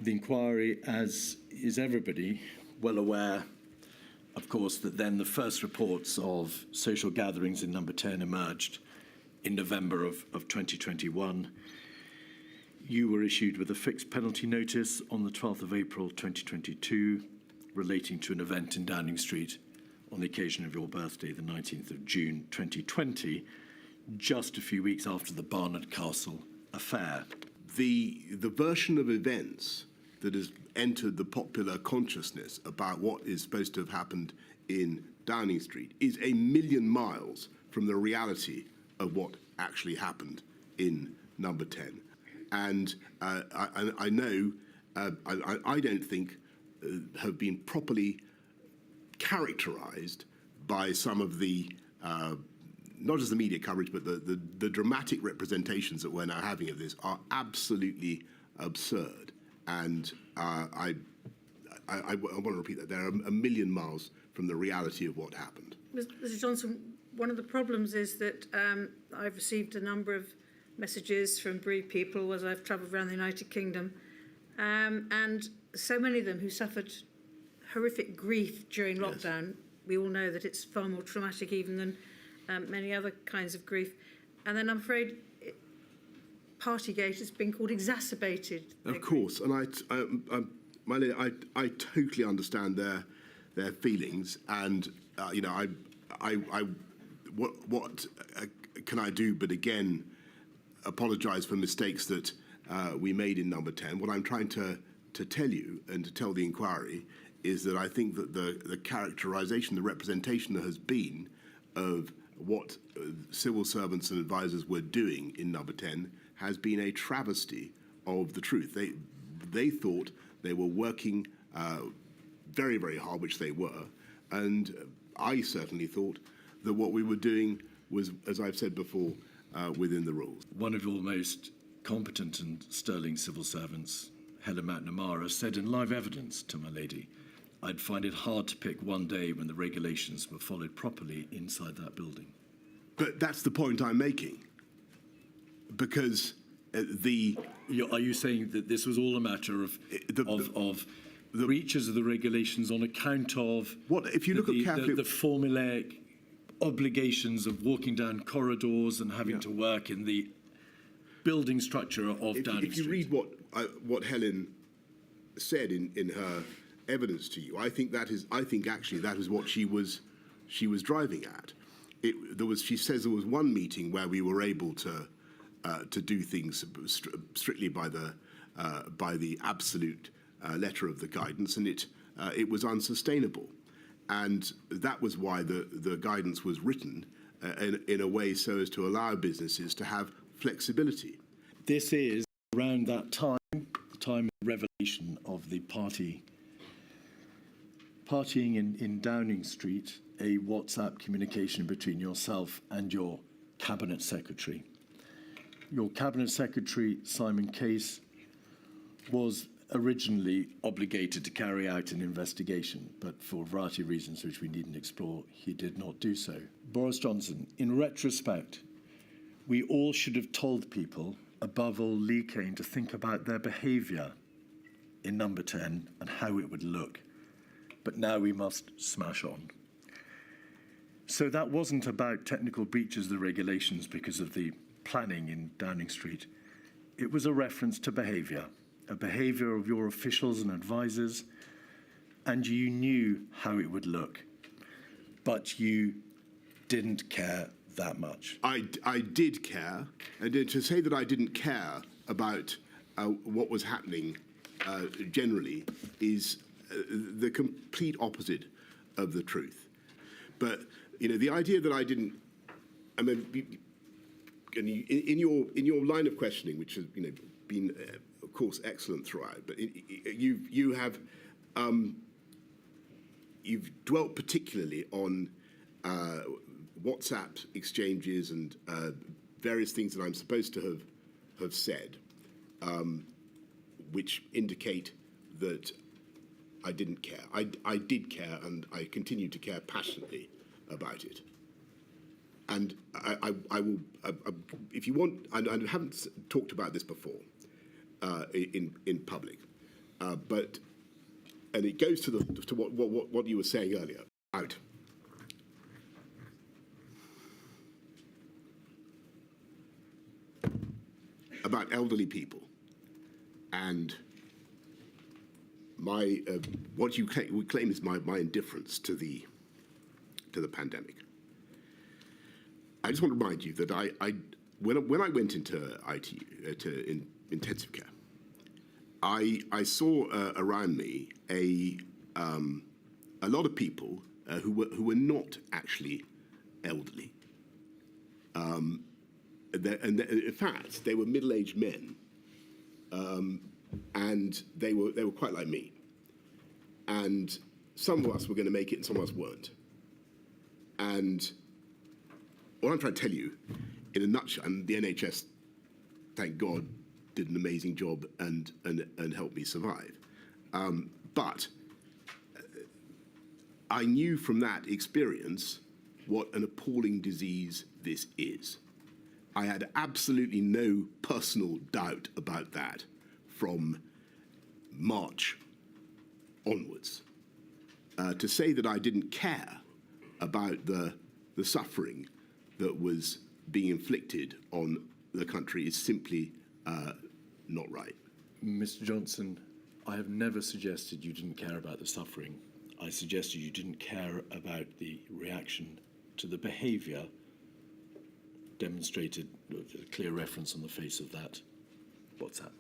The inquiry, as is everybody well aware, of course, that then the first reports of social gatherings in Number 10 emerged in November of 2021. You were issued with a fixed penalty notice on the 12th of April 2022 relating to an event in Downing Street on the occasion of your birthday, the 19th of June 2020, just a few weeks after the Barnard Castle affair. The version of events that has entered the popular consciousness about what is supposed to have happened in Downing Street is a million miles from the reality of what actually happened in Number 10. And I know, I don't think have been properly characterised by some of the, not just the media coverage, but the dramatic representations that we're now having of this are absolutely absurd. And I want to repeat that. They're a million miles from the reality of what happened. Mr. Johnson, one of the problems is that I've received a number of messages from bereaved people as I've travelled around the United Kingdom, and so many of them who suffered horrific grief during lockdown. Yes. We all know that it's far more traumatic even than many other kinds of grief. And then I'm afraid partygate has been called exacerbated. Of course, and I totally understand their feelings, and you know, what can I do but again apologise for mistakes that we made in Number 10. What I'm trying to tell you and to tell the inquiry is that I think that the characterisation, the representation there has been of what civil servants and advisors were doing in Number 10 has been a travesty of the truth. They thought they were working very, very hard, which they were, and I certainly thought that what we were doing was, as I've said before, within the rules. One of your most competent and sterling civil servants, Helen McNamara, said in live evidence to my lady, I'd find it hard to pick one day when the regulations were followed properly inside that building. But that's the point I'm making. Because are you saying that this was all a matter of breaches of the regulations on account of if you look at the formulaic obligations of walking down corridors and having to work in the building structure of Downing Street? If you read what Helen said in her evidence to you, I think actually that is what she was driving at. She says there was one meeting where we were able to do things strictly by the absolute letter of the guidance, and it was unsustainable. And that was why the guidance was written in a way so as to allow businesses to have flexibility. This is around that time, the time of revelation of the partying in Downing Street, a WhatsApp communication between yourself and your Cabinet Secretary. Your Cabinet Secretary, Simon Case, was originally obligated to carry out an investigation, but for a variety of reasons which we needn't explore, he did not do so. Boris Johnson, in retrospect, we all should have told people, above all Lee Kane, to think about their behaviour in Number 10 and how it would look. But now we must smash on. So that wasn't about technical breaches of the regulations because of the planning in Downing Street. It was a reference to behaviour, a behaviour of your officials and advisors, and you knew how it would look, but you didn't care that much. I did care, and to say that I didn't care about what was happening generally is the complete opposite of the truth. But you know, the idea that I didn't, I mean, in your line of questioning, which has been of course excellent throughout, but you've dwelt particularly on WhatsApp exchanges and various things that I'm supposed to have said, which indicate that I didn't care. I did care, and I continue to care passionately about it. And I will, if you want, I haven't talked about this before in public, And it goes to what you were saying earlier. Out. About elderly people and my what you claim is my indifference to the pandemic. I just want to remind you that when I went into ITU intensive care, I saw around me a lot of people who were not actually elderly. In fact, they were middle-aged men, and they were quite like me. And some of us were going to make it, and some of us weren't. And what I'm trying to tell you, in a nutshell, and the NHS, thank God, did an amazing job and helped me survive. But I knew from that experience what an appalling disease this is. I had absolutely no personal doubt about that from March onwards. To say that I didn't care about the suffering that was being inflicted on the country is simply not right. Mr. Johnson, I have never suggested you didn't care about the suffering. I suggested you didn't care about the reaction to the behaviour demonstrated, a clear reference on the face of that WhatsApp.